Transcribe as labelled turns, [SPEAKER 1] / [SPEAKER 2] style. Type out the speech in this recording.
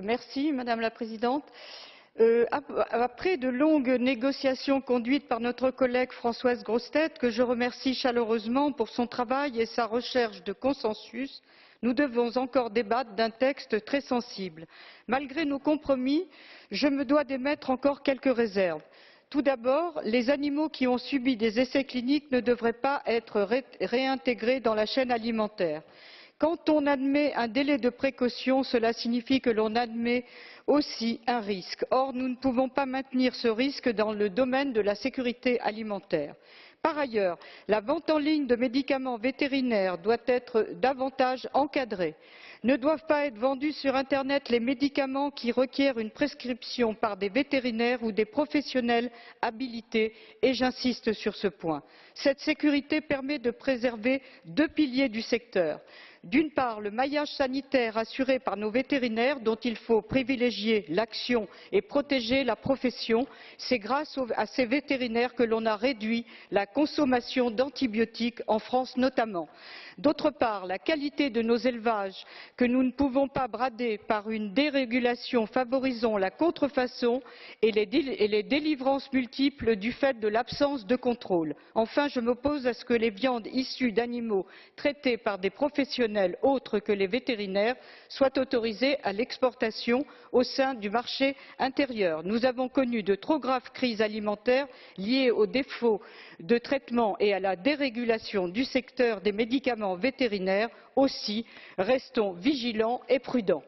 [SPEAKER 1] Madame la Présidente. Après de longues négociations conduites par notre collègue Françoise Grossetête, que je remercie chaleureusement pour son travail et sa recherche de consensus, nous devons encore débattre d'un texte très sensible. Malgré nos compromis, je me dois d'émettre encore quelques réserves. Tout d'abord, les animaux qui ont subi des essais cliniques ne devraient pas être réintégrés dans la chaîne alimentaire. Quand on admet un délai de précaution, cela signifie que l'on admet aussi un risque. Or, nous ne pouvons pas maintenir ce risque dans le domaine de la sécurité alimentaire. Par ailleurs, la vente en ligne de médicaments vétérinaires doit être davantage encadrée. Ne doivent pas être vendus sur Internet les médicaments qui requièrent une prescription par des vétérinaires ou des professionnels habilités, et j'insiste sur ce point. Cette sécurité permet de préserver deux piliers du secteur. D'une part, le maillage sanitaire assuré par nos vétérinaires, dont il faut privilégier l'action et protéger la profession. C'est grâce à ces vétérinaires que l'on a réduit la consommation d'antibiotiques en France notamment. D'autre part, la qualité de nos élevages que nous ne pouvons pas brader par une dérégulation favorisant la contrefaçon et les délivrances multiples du fait de l'absence de contrôle. Enfin, je m'oppose à ce que les viandes issues d'animaux traités par des professionnels autres que les vétérinaires soient autorisées à l'exportation au sein du marché intérieur. Nous avons connu de trop graves crises alimentaires liées aux défauts de traitement et à la dérégulation du secteur des médicaments vétérinaires. Aussi, restons vigilants et prudents.